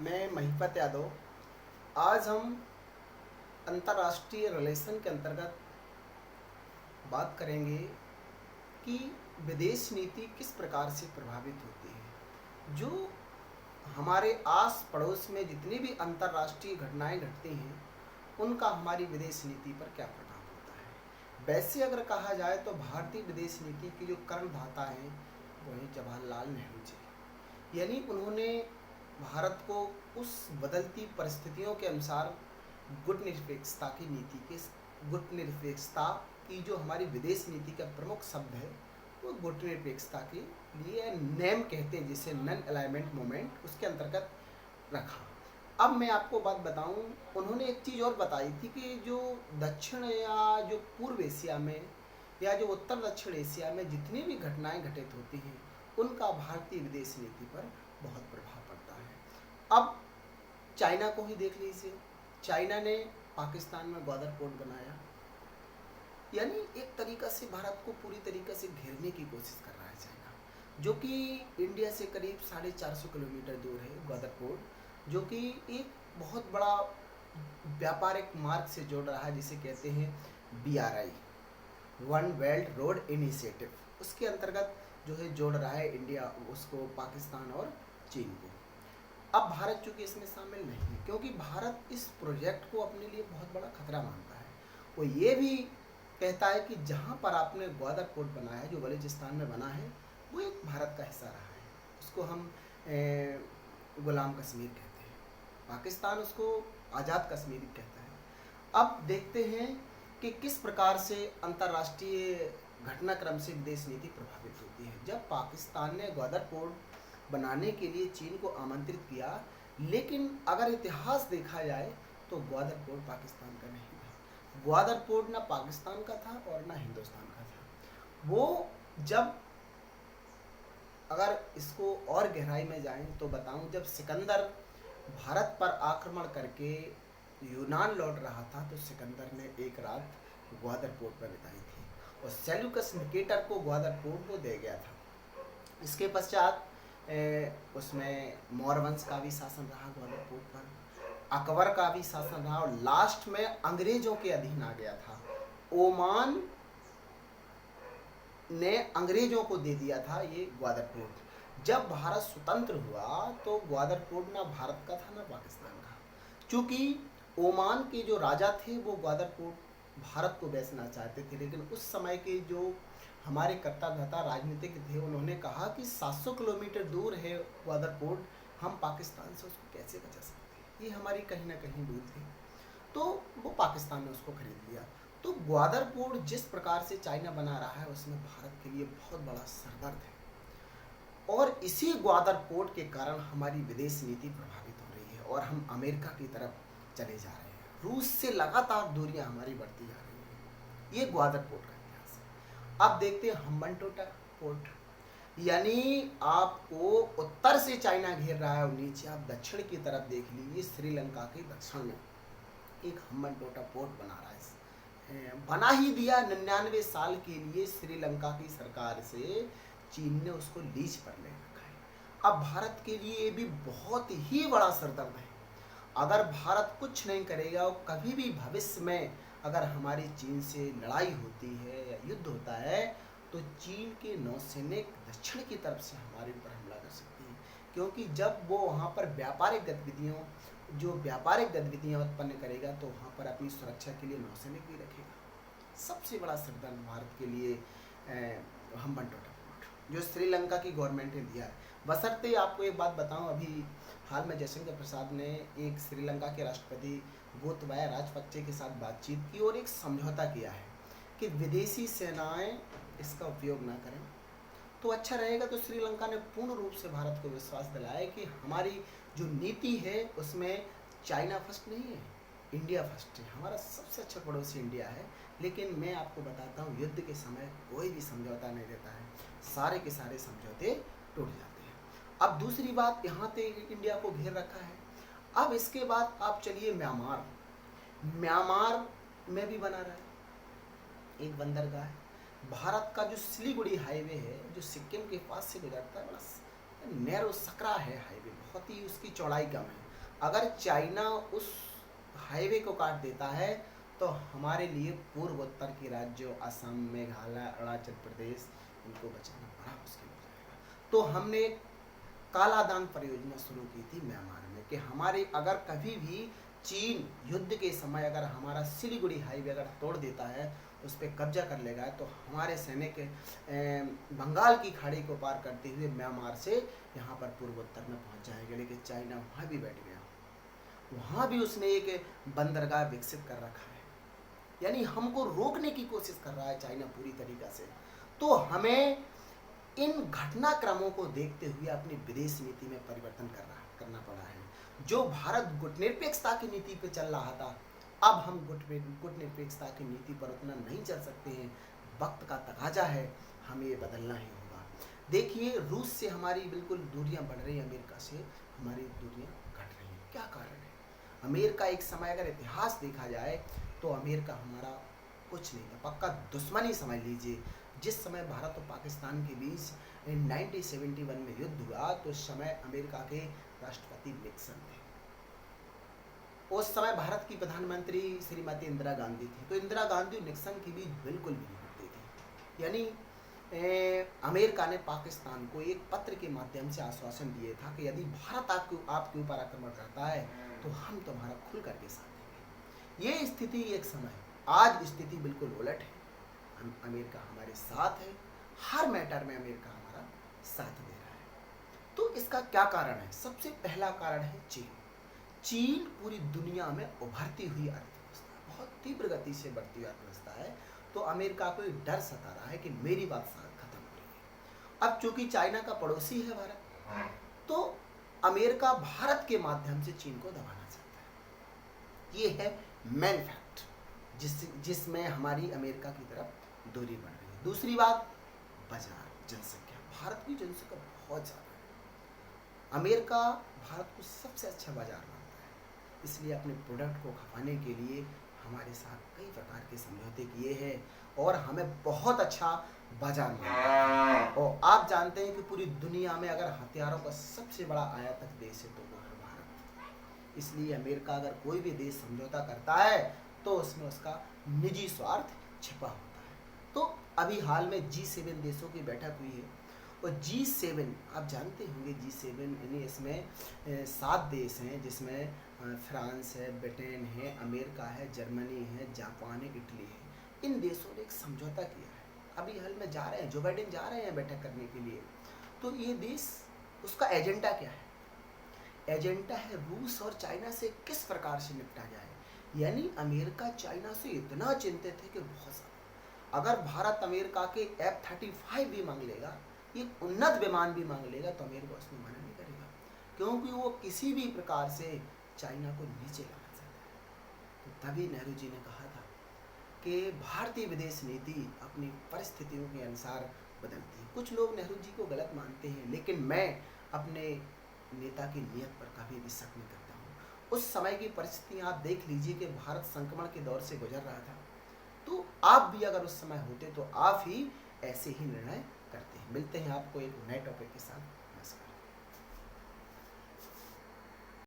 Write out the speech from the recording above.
मैं महिपत यादव। आज हम अंतर्राष्ट्रीय रिलेशन के अंतर्गत बात करेंगे कि विदेश नीति किस प्रकार से प्रभावित होती है। जो हमारे आस पड़ोस में जितनी भी अंतर्राष्ट्रीय घटनाएं घटती हैं उनका हमारी विदेश नीति पर क्या प्रभाव होता है। वैसे अगर कहा जाए तो भारतीय विदेश नीति की जो कर्णधाता हैं वो हैं जवाहरलाल नेहरू जी। यानी उन्होंने भारत को उस बदलती परिस्थितियों के अनुसार गुटनिरपेक्षता की नीति के गुटनिरपेक्षता की जो हमारी विदेश नीति का प्रमुख शब्द है वो गुटनिरपेक्षता के लिए नेम कहते हैं, जिसे नन अलाइनमेंट मोमेंट, उसके अंतर्गत रखा। अब मैं आपको बात बताऊं, उन्होंने एक चीज़ और बताई थी कि जो दक्षिण या जो पूर्व एशिया में या जो उत्तर दक्षिण एशिया में जितनी भी घटनाएं घटित होती हैं उनका भारतीय विदेश नीति पर बहुत प्रभाव पड़ता है। अब चाइना को ही देख लीजिए। चाइना ने पाकिस्तान में ग्वादर पोर्ट बनाया, यानी एक तरीका से भारत को पूरी तरीके से घेरने की कोशिश कर रहा है चाइना, जो कि इंडिया से करीब 450 किलोमीटर दूर है। ग्वादर पोर्ट जो कि एक बहुत बड़ा व्यापारिक मार्ग से जोड़ रहा है, जिसे कहते हैं BRI, one belt road initiative, उसके अंतर्गत जो है जोड़ रहा है इंडिया उसको, पाकिस्तान और चीन को। अब भारत चूंकि इसमें शामिल नहीं है, क्योंकि भारत इस प्रोजेक्ट को अपने लिए बहुत बड़ा खतरा मानता है। वो ये भी कहता है कि जहाँ पर आपने ग्वादर पोर्ट बनाया है, जो बलूचिस्तान में बना है, वो एक भारत का हिस्सा रहा है। उसको हम गुलाम कश्मीर कहते हैं, पाकिस्तान उसको आज़ाद कश्मीर कहता है। अब देखते हैं कि किस प्रकार से अंतर्राष्ट्रीय घटनाक्रम से विदेश नीति प्रभावित होती है। जब पाकिस्तान ने ग्वादर पोर्ट बनाने के लिए चीन को आमंत्रित किया, लेकिन अगर इतिहास देखा जाए तो ग्वादर पोर्ट पाकिस्तान का नहीं था। ग्वादर पोर्ट ना पाकिस्तान का था और ना हिंदुस्तान का था। वो जब अगर इसको और गहराई में जाएं तो बताऊं, जब सिकंदर भारत पर आक्रमण करके यूनान लौट रहा था तो सिकंदर ने एक रात ग्वादर पोर्ट पर बिताई थी और सेल्यूकस निकेटर को ग्वादर पोर्ट वो दे गया था। इसके पश्चात उसमें मौर्य वंश का भी शासन रहा ग्वादर पोर्ट पर, अकबर का भी शासन रहा और लास्ट में अंग्रेजों के अधीन आ गया था। ओमान ने अंग्रेजों को दे दिया था ये ग्वादर पोर्ट। जब भारत स्वतंत्र हुआ तो ग्वादर पोर्ट ना भारत का था ना पाकिस्तान का, क्योंकि ओमान के जो राजा थे वो ग्वादर पोर्ट भारत को बेचना चाहते थे, लेकिन उस समय के जो हमारे कर्ता धर्ता राजनीतिक थे उन्होंने कहा कि 700 किलोमीटर दूर है ग्वादर पोर्ट, हम पाकिस्तान से उसको कैसे बचा सकते हैं, ये हमारी कहीं ना कहीं भूल थी। तो वो पाकिस्तान ने उसको खरीद लिया। तो ग्वादर पोर्ट जिस प्रकार से चाइना बना रहा है उसमें भारत के लिए बहुत बड़ा सरदर्द है और इसी ग्वादर पोर्ट के कारण हमारी विदेश नीति प्रभावित हो रही है और हम अमेरिका की तरफ चले जा रहे हैं। रूस से लगातार दूरियां हमारी बढ़ती जा रही हैं। ये ग्वादर पोर्ट का इतिहास है। अब देखते हैं हम्बनटोटा पोर्ट, यानी आपको उत्तर से चाइना घेर रहा है और नीचे आप दक्षिण की तरफ देख लीजिए, श्रीलंका के दक्षिण में एक हम्बनटोटा पोर्ट बना रहा है। बना ही दिया 99 साल के लिए श्रीलंका की सरकार से, चीन ने उसको लीज पर ले रखा है। अब भारत के लिए ये भी बहुत ही बड़ा सरदर्द है। अगर भारत कुछ नहीं करेगा और कभी भी भविष्य में अगर हमारी चीन से लड़ाई होती है या युद्ध होता है तो चीन के नौसैनिक दक्षिण की तरफ से हमारे ऊपर हमला कर सकती है, क्योंकि जब वो वहाँ पर व्यापारिक गतिविधियाँ उत्पन्न करेगा तो वहाँ पर अपनी सुरक्षा के लिए नौसैनिक भी रखेगा। सबसे बड़ा सरदर्द भारत के लिए हम्बनटोटा पोर्ट जो श्रीलंका की गवर्नमेंट ने दिया है। बशर्ते आपको एक बात बताऊं, अभी हाल में जयशंकर प्रसाद ने एक श्रीलंका के राष्ट्रपति गोतबाया राजपक्षे के साथ बातचीत की और एक समझौता किया है कि विदेशी सेनाएं इसका उपयोग ना करें तो अच्छा रहेगा। तो श्रीलंका ने पूर्ण रूप से भारत को विश्वास दिलाया कि हमारी जो नीति है उसमें चाइना फर्स्ट नहीं है, इंडिया फर्स्ट है। हमारा सबसे अच्छा पड़ोसी इंडिया है, लेकिन मैं आपको बताता हूँ युद्ध के समय कोई भी समझौता नहीं देता है, सारे के सारे समझौते टूट जाते हैं। अब दूसरी बात, यहाँ पे इंडिया को घेर रखा है। अब इसके बाद आप चलिए म्यांमार में भी बना रहा है एक बंदरगाह है। भारत का जो सिलीगुड़ी हाईवे है जो सिक्किम के पास से गुजरता है, बड़ा नैरो सकरा है हाईवे, बहुत ही उसकी चौड़ाई कम है। अगर चाइना उस हाईवे को काट देता है तो हमारे लिए पूर्वोत्तर के राज्यों असम, मेघालय, अरुणाचल प्रदेश, इनको बचाना बड़ा मुश्किल हो जाएगा। तो हमने कालादान परियोजना शुरू की थी म्यांमार में कि हमारे अगर कभी भी चीन युद्ध के समय अगर हमारा सिलीगुड़ी हाईवे अगर तोड़ देता है, उस पर कब्जा कर लेगा, तो हमारे सैनिक बंगाल की खाड़ी को पार करते हुए म्यांमार से यहाँ पर पूर्वोत्तर में पहुँच जाएंगे। लेकिन चाइना वहाँ भी बैठ गया, वहाँ भी उसने एक बंदरगाह विकसित कर रखा है, यानी हमको रोकने की कोशिश कर रहा है चाइना पूरी तरीक़ा से। तो हमें इन घटनाक्रमों को देखते हुए अपनी विदेश नीति में परिवर्तन करना पड़ा है। जो भारत गुटनिरपेक्षता की नीति पे चल रहा था, अब हम गुटनिरपेक्षता की नीति पर उतना नहीं चल सकते हैं। वक्त का तकाजा है, हमें ये बदलना ही होगा। देखिए, रूस से हमारी बिल्कुल दूरियां बढ़ रही हैं, अमेरिका से हमारी दूरियां घट रही हैं। क्या कारण है? अमेरिका एक समय अगर इतिहास देखा जाए तो अमेरिका हमारा कुछ नहीं था, पक्का दुश्मन ही समझ लीजिए। जिस समय भारत और पाकिस्तान के बीच 1971 में युद्ध हुआ तो उस समय अमेरिका के राष्ट्रपति निक्सन थे। उस समय भारत की प्रधानमंत्री श्रीमती इंदिरा गांधी थी। तो इंदिरा गांधी और निक्सन के बीच बिल्कुल भी नहीं बनती थी। यानी अमेरिका ने पाकिस्तान को एक पत्र के माध्यम से आश्वासन दिए था कि यदि भारत आपके ऊपर आक्रमण करता है तो हम तुम्हारा खुल करके साथ देंगे। ये स्थिति एक समय, आज स्थिति बिल्कुल उलट है। अमेरिका हमारे साथ है, हर मैटर में अमेरिका हमारा साथ दे रहा है। तो इसका क्या कारण है? सबसे पहला कारण है चीन। चीन पूरी दुनिया में उभरती हुई अर्थव्यवस्था, बहुत तीव्र गति से बढ़ती हुई अर्थव्यवस्था है। तो अमेरिका को एक डर सता रहा है कि मेरी बात साथ खत्म हो रही है। अब चूंकि चाइना का पड़ोसी है भारत, तो अमेरिका भारत के माध्यम से चीन को दबाना चाहता है। ये है मेन फैक्ट जिसमें हमारी अमेरिका की तरफ दूरी बढ़ रही है। दूसरी बात, बाजार, जनसंख्या। भारत की जनसंख्या बहुत ज़्यादा है। अमेरिका भारत को सबसे अच्छा बाजार मानता है, इसलिए अपने प्रोडक्ट को खपाने के लिए हमारे साथ कई प्रकार के समझौते किए हैं और हमें बहुत अच्छा बाजार मानता है। और आप जानते हैं कि पूरी दुनिया में अगर हथियारों का सबसे बड़ा आयातक देश है तो वो है भारत। इसलिए अमेरिका अगर कोई भी देश समझौता करता है तो उसमें उसका निजी स्वार्थ छिपा होता है। तो अभी हाल में G7 देशों की बैठक हुई है और G7 आप जानते होंगे, G7 यानी इसमें 7 देश हैं, जिसमें फ्रांस है, ब्रिटेन है, अमेरिका है, जर्मनी है, जापान है, इटली है। इन देशों ने एक समझौता किया है। अभी हाल में जा रहे हैं, जो बाइडेन जा रहे हैं बैठक करने के लिए। तो ये देश, उसका एजेंडा क्या है? एजेंडा है रूस और चाइना से किस प्रकार से निपटा जाए। यानी अमेरिका चाइना से इतना चिंतित है कि बहुत ज़्यादा। अगर भारत अमेरिका के F-35 भी मांग लेगा, एक उन्नत विमान भी मांग लेगा, तो अमेरिका उसमें मना नहीं करेगा, क्योंकि वो किसी भी प्रकार से चाइना को नीचे लाना चाहता है। तो तभी नेहरू जी ने कहा था कि भारतीय विदेश नीति अपनी परिस्थितियों के अनुसार बदलती है। कुछ लोग नेहरू जी को गलत मानते हैं, लेकिन मैं अपने नेता की नीयत पर कभी भी शक नहीं करता हूँ। उस समय की परिस्थितियाँ आप देख लीजिए कि भारत संक्रमण के दौर से गुजर रहा था, तो आप भी अगर उस समय होते तो आप ही ऐसे ही निर्णय करते हैं। मिलते हैं आपको एक नए टॉपिक के साथ।